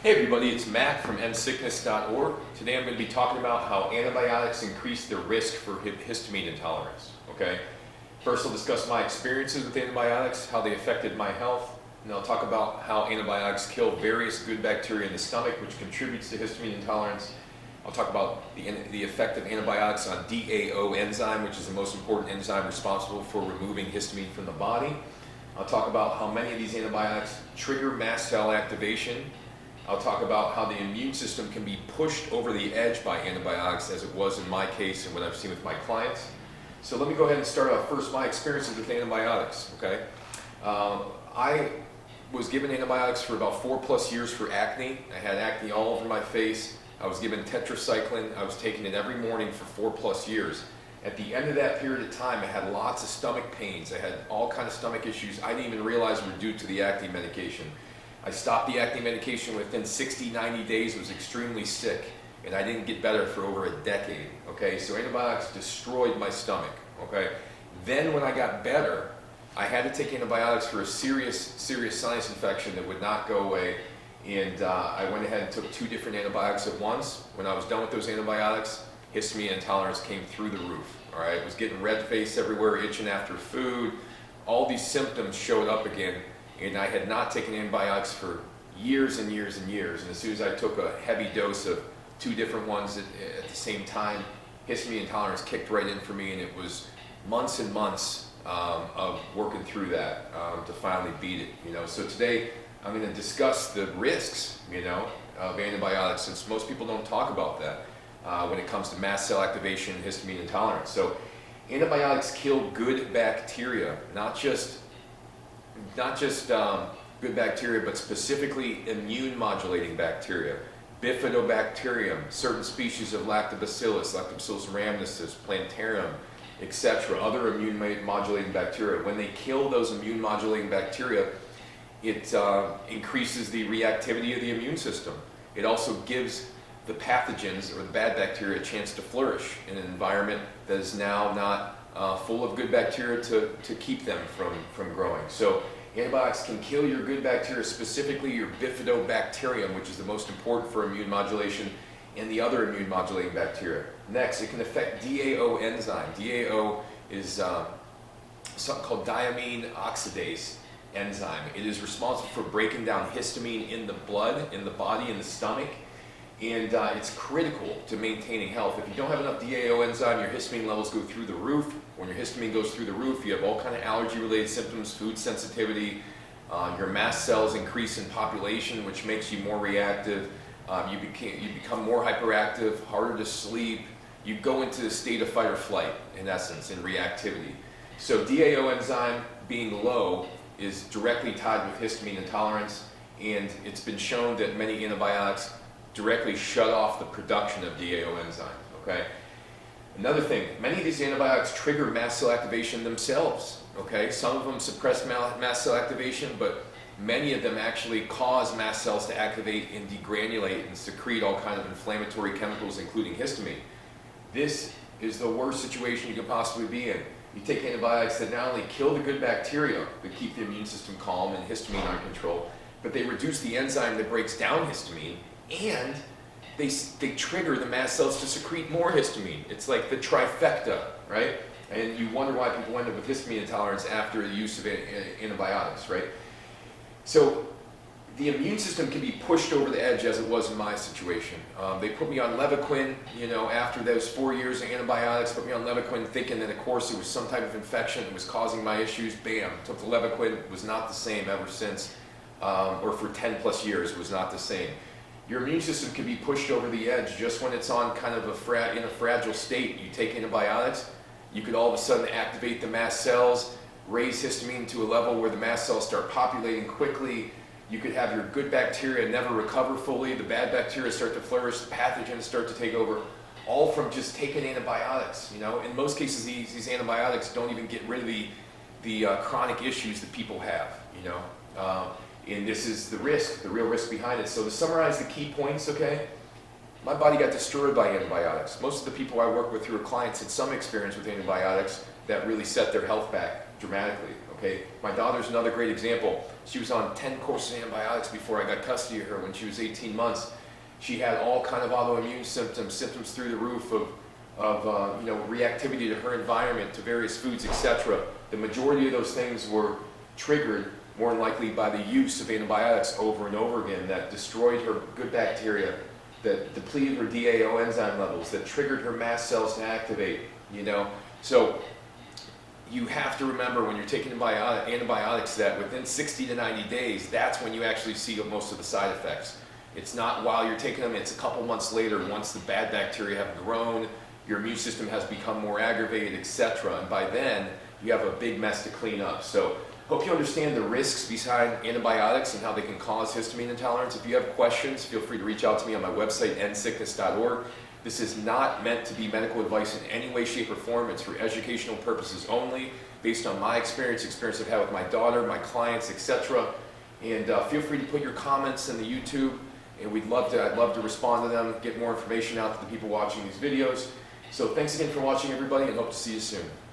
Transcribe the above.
Hey everybody, it's Matt from endsickness.org. Today I'm going to be talking about how antibiotics increase the risk for histamine intolerance. Okay. First I'll discuss my experiences with antibiotics, how they affected my health, and I'll talk about how antibiotics kill various good bacteria in the stomach, which contributes to histamine intolerance. I'll talk about the effect of antibiotics on DAO enzyme, which is the most important enzyme responsible for removing histamine from the body. I'll talk about how many of these antibiotics trigger mast cell activation. I'll talk about how the immune system can be pushed over the edge by antibiotics, as it was in my case and what I've seen with my clients. So let me go ahead and start off first my experiences with antibiotics. Okay, I was given antibiotics for about 4+ years for acne. I had acne all over my face. I was given tetracycline. I was taking it every morning for 4+ years. At the end of that period of time, I had lots of stomach pains. I had all kinds of stomach issues I didn't even realize were due to the acne medication. I stopped the acne medication within 60, 90 days, was extremely sick, and I didn't get better for over a decade, okay? So antibiotics destroyed my stomach, okay? Then when I got better, I had to take antibiotics for a serious sinus infection that would not go away, and I went ahead and took 2 different antibiotics at once. When I was done with those antibiotics, histamine intolerance came through the roof, all right? I was getting red face everywhere, itching after food. All these symptoms showed up again. And I had not taken antibiotics for years and years and years. And as soon as I took a heavy dose of 2 different ones at the same time, histamine intolerance kicked right in for me, and it was months and months of working through that to finally beat it. So today I'm going to discuss the risks, of antibiotics, since most people don't talk about that when it comes to mast cell activation and histamine intolerance. So antibiotics kill good bacteria, not just good bacteria, but specifically immune modulating bacteria. Bifidobacterium, certain species of Lactobacillus rhamnosus, plantarum, etc. Other immune modulating bacteria. When they kill those immune modulating bacteria, it increases the reactivity of the immune system. It also gives the pathogens or the bad bacteria a chance to flourish in an environment that is now not full of good bacteria to keep them from growing. So antibiotics can kill your good bacteria, specifically your bifidobacterium, which is the most important for immune modulation, and the other immune modulating bacteria. Next, it can affect DAO enzyme. DAO is something called diamine oxidase enzyme. It is responsible for breaking down histamine in the blood, in the body, in the stomach. And it's critical to maintaining health. If you don't have enough DAO enzyme, your histamine levels go through the roof. When your histamine goes through the roof, you have all kind of allergy-related symptoms, food sensitivity. Your mast cells increase in population, which makes you more reactive. You become more hyperactive, harder to sleep. You go into a state of fight or flight, in essence, in reactivity. So DAO enzyme being low is directly tied with histamine intolerance, and it's been shown that many antibiotics directly shut off the production of DAO enzyme, okay? Another thing, many of these antibiotics trigger mast cell activation themselves, okay? Some of them suppress mast cell activation, but many of them actually cause mast cells to activate and degranulate and secrete all kinds of inflammatory chemicals, including histamine. This is the worst situation you could possibly be in. You take antibiotics that not only kill the good bacteria, that keep the immune system calm and histamine under control, but they reduce the enzyme that breaks down histamine, and they trigger the mast cells to secrete more histamine. It's like the trifecta, right? And you wonder why people end up with histamine intolerance after the use of antibiotics, right? So the immune system can be pushed over the edge, as it was in my situation. They put me on Levaquin, after those 4 years of antibiotics, put me on Levaquin thinking that, of course, it was some type of infection that was causing my issues. Bam, took the Levaquin, was not the same ever since, or for 10+ years, it was not the same. Your immune system can be pushed over the edge just when it's on kind of in a fragile state. You take antibiotics, you could all of a sudden activate the mast cells, raise histamine to a level where the mast cells start populating quickly. You could have your good bacteria never recover fully, the bad bacteria start to flourish, the pathogens start to take over, all from just taking antibiotics. In most cases, these antibiotics don't even get rid of the chronic issues that people have. And this is the risk, the real risk behind it. So to summarize the key points, okay, my body got destroyed by antibiotics. Most of the people I work with who are clients had some experience with antibiotics that really set their health back dramatically, okay? My daughter's another great example. She was on 10 courses of antibiotics before I got custody of her when she was 18 months. She had all kind of autoimmune symptoms through the roof of reactivity to her environment, to various foods, etc. The majority of those things were triggered more than likely by the use of antibiotics over and over again that destroyed her good bacteria, that depleted her DAO enzyme levels, that triggered her mast cells to activate, So you have to remember when you're taking antibiotics that within 60 to 90 days, that's when you actually see most of the side effects. It's not while you're taking them, it's a couple months later once the bad bacteria have grown, your immune system has become more aggravated, etc. And by then, you have a big mess to clean up. So hope you understand the risks behind antibiotics and how they can cause histamine intolerance. If you have questions, feel free to reach out to me on my website, endsickness.org. This is not meant to be medical advice in any way, shape, or form. It's for educational purposes only, based on my experience I've had with my daughter, my clients, etc. And feel free to put your comments in the YouTube, and I'd love to respond to them, get more information out to the people watching these videos. So thanks again for watching, everybody, and hope to see you soon.